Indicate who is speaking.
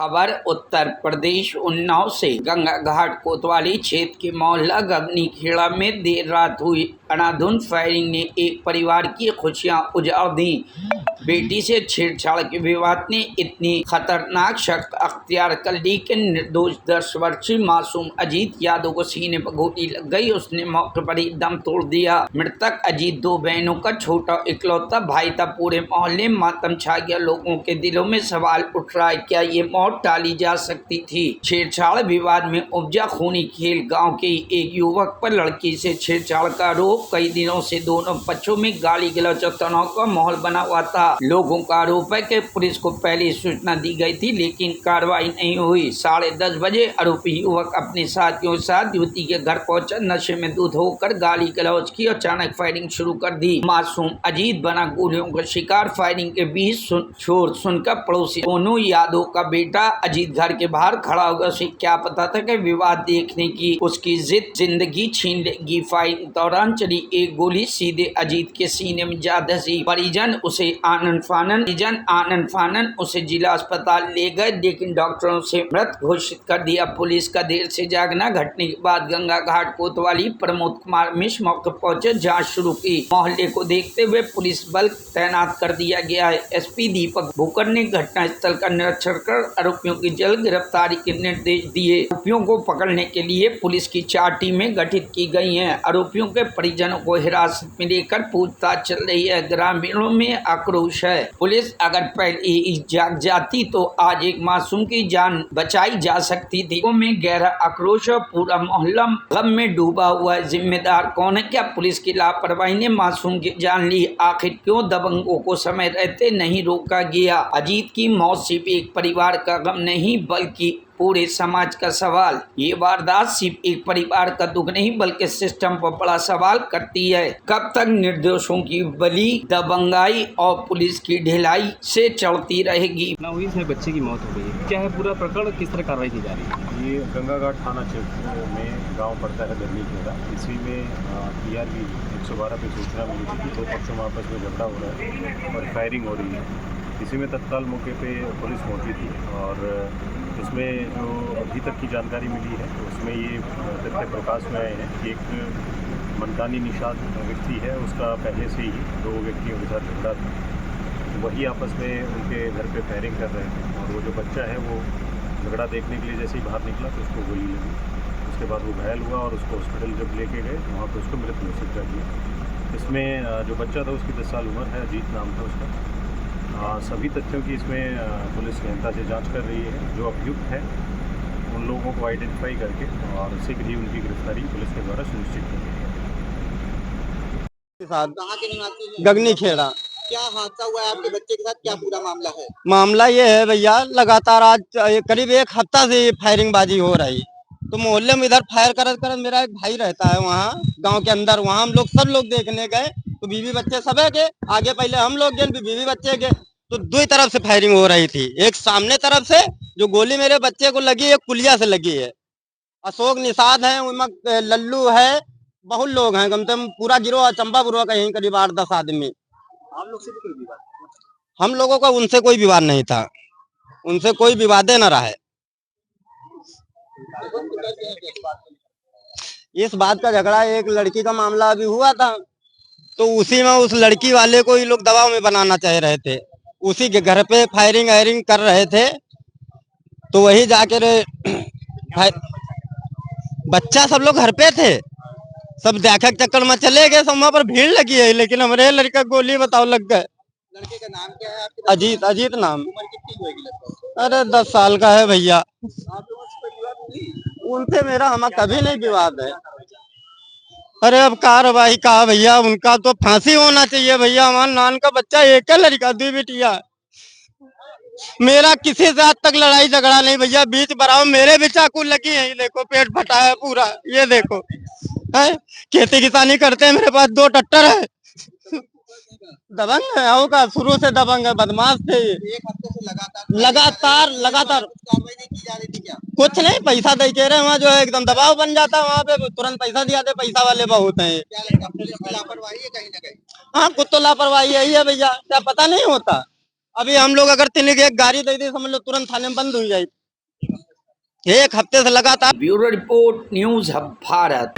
Speaker 1: खबर उत्तर प्रदेश उन्नाव से। गंगा घाट कोतवाली क्षेत्र के मोहल्ला गगनी खेड़ा में देर रात हुई अंधाधुंध फायरिंग ने एक परिवार की खुशियां उजाड़ दी। बेटी से छेड़छाड़ के विवाद ने इतनी खतरनाक शक्ल अख्तियार कर ली कि निर्दोष 10 वर्षीय मासूम अजीत यादव को सीने पर गोली लग गई। उसने मौके पर ही दम तोड़ दिया। मृतक अजीत 2 बहनों का छोटा इकलौता भाई था। पूरे मोहल्ले में मातम छा गया। लोगों के दिलों में सवाल उठ रहा है, क्या ये मौत टाली जा सकती थी? छेड़छाड़ विवाद में उपजा खूनी खेल। गांव के एक युवक पर लड़की से छेड़छाड़ का आरोप। कई दिनों से दोनों पक्षों में गाली गलौज और तनाव का माहौल बना हुआ था। लोगों का आरोप है कि पुलिस को पहले सूचना दी गई थी, लेकिन कार्रवाई नहीं हुई। 10:30 बजे आरोपी युवक अपने साथियों के साथ युवती के घर पहुंचा। नशे में धुत होकर गाली गलौज की, अचानक फायरिंग शुरू कर दी। मासूम अजीत बना गोलियों का शिकार। फायरिंग के बीच शोर सुनकर पड़ोसी सोनू यादव का बेटा अजीत घर के बाहर खड़ा होगा। उसे क्या पता था कि विवाद देखने की उसकी जिद जिंदगी छीन लेगी। फायरिंग दौरान चली एक गोली सीधे अजीत के सीने में जा धसी। परिजन आनन फानन उसे जिला अस्पताल ले गए, लेकिन डॉक्टरों से मृत घोषित कर दिया। पुलिस का देर से जागना। घटने के बाद गंगा घाट कोतवाली प्रमोद कुमार मिश्र मौके पहुंचे, जांच शुरू की। मोहल्ले को देखते हुए पुलिस बल तैनात कर दिया गया है। एसपी दीपक भूकर ने घटनास्थल का निरीक्षण कर आरोपियों की जल्द गिरफ्तारी के निर्देश दिए। आरोपियों को पकड़ने के लिए पुलिस की 4 टीमें गठित की गई हैं। आरोपियों के परिजनों को हिरासत में लेकर पूछताछ चल रही है। ग्रामीणों में आक्रोश है। पुलिस अगर पहले ही जाग जाती तो आज एक मासूम की जान बचाई जा सकती थी। में गहरा आक्रोश और पूरा मोहल्ला गम में डूबा हुआ है। जिम्मेदार कौन है? क्या पुलिस की लापरवाही ने मासूम की जान ली? आखिर क्यों दबंगों को समय रहते नहीं रोका गया? अजीत की मौत सिर्फ एक परिवार का गम नहीं, बल्कि पूरे समाज का सवाल। ये वारदात सिर्फ एक परिवार का दुख नहीं, बल्कि सिस्टम पर बड़ा सवाल करती है। कब तक निर्दोषों की बलि, दबंगाई और पुलिस की ढिलाई से चढ़ती रहेगी?
Speaker 2: ना हुई, इसमें बच्चे की मौत हो गई है। क्या है पूरा प्रकरण, किस तरह कार्रवाई की जा रही है?
Speaker 3: ये गंगा घाट थाना क्षेत्र में गांव पड़ता है गगनी खेड़ा। इसी में PRV 112 पे सूचना मिली थी कि 2 पक्षों में आपस में झगड़ा हो रहा है और फायरिंग हो रही है। इसी में तत्काल मौके पे पुलिस पहुंची थी और इसमें जो अभी तक की जानकारी मिली है उसमें ये तथ्य प्रकाश में आए हैं कि एक मनकानी निषाद व्यक्ति है, उसका पहले से ही 2 व्यक्तियों के साथ झगड़ा था। वही आपस में उनके घर पे फायरिंग कर रहे थे और वो जो बच्चा है वो झगड़ा देखने के लिए जैसे ही बाहर निकला तो उसको गोली लगी। उसके बाद वो घायल हुआ और उसको हॉस्पिटल जब लेके गए तो वहाँ पर उसको मृत घोषित कर दिया। इसमें जो बच्चा था उसकी 10 साल उम्र है, अजीत नाम था उसका। सभी तथ्यों की इसमें पुलिस गहनता से जांच कर रही है। जो अभियुक्त है उन लोगों को आइडेंटिफाई करके और शीघ्र ही उनकी गिरफ्तारी पुलिस के द्वारा सुनिश्चित की गई है।
Speaker 4: कहाँ के निवासी हैं?
Speaker 5: गगनी खेड़ा।
Speaker 4: क्या हादसा हुआ है आपके बच्चे के साथ? क्या पूरा मामला है?
Speaker 5: मामला ये है भैया, लगातार आज करीब 1 हफ्ता से ये फायरिंग बाजी हो रही। तो मोहल्ले में इधर फायर कर मेरा एक भाई रहता है वहाँ गांव के अंदर। वहाँ हम लोग सब लोग देखने गए तो बीवी बच्चे सब है के आगे, पहले हम लोग गए, बीवी बच्चे गए तो 2 तरफ से फायरिंग हो रही थी। एक सामने तरफ से जो गोली मेरे बच्चे को लगी, एक पुलिया से लगी है। अशोक निषाद है, उनमें लल्लू है, बहुत लोग हैं, कम से कम पूरा गिरोह चंपापुर का यही करीब 8-10 आदमी।
Speaker 4: आप लोग से भी कोई विवाद?
Speaker 5: हम लोगों का उनसे कोई विवाद नहीं था, उनसे कोई विवाद न रहा है। इस बात का झगड़ा एक लड़की का मामला अभी हुआ था, तो उसी में उस लड़की वाले को ये लोग दबाव में बनाना चाह रहे थे। उसी के घर पे फायरिंग वायरिंग कर रहे थे, तो वही जाकर बच्चा सब लोग घर पे थे, सब देखा के चक्कर में चले गए। सब वहाँ पर भीड़ लगी है, लेकिन हमारे लड़का गोली बताओ लग गए।
Speaker 4: लड़के का नाम क्या है आपके?
Speaker 5: अजीत नाम।
Speaker 4: उम्र कितनी होगी लगभग?
Speaker 5: अरे 10 साल का है भैया।
Speaker 4: आप लोगों से कोई विवाद नहीं?
Speaker 5: उनसे मेरा हमारा कभी नहीं विवाद है। अरे अब कार्रवाई कहा भैया, उनका तो फांसी होना चाहिए भैया। हमारा नान का बच्चा एक है, लड़का 2 बेटियां। मेरा किसी से आज तक लड़ाई झगड़ा नहीं भैया। बीच बराव मेरे भी चाकू लगी है, ये देखो पेट फटा है पूरा, ये देखो है। खेती किसानी करते हैं, मेरे पास 2 ट्रैक्टर है। दबंग है, आओ का शुरू से दबंग है, बदमाश थे ये।
Speaker 4: 1 हफ्ते से
Speaker 5: लगातार
Speaker 4: कार्रवाई नहीं की जा रही थी क्या?
Speaker 5: कुछ नहीं, पैसा दे के रहे वहाँ जो है एकदम दबाव बन जाता है। वहाँ पे तुरंत पैसा दिया दे, पैसा वाले बहुत हैं।
Speaker 4: क्या लगता है पुलिस की लापरवाही है कहीं ना कहीं?
Speaker 5: हाँ, कुछ तो लापरवाही यही है भैया, क्या पता नहीं होता। अभी हम लोग अगर तीन की एक गाड़ी दे दी समझ लो तुरंत थाने में बंद हो जाए। एक हफ्ते से लगातार।
Speaker 1: Bureau report, news hub Bharat.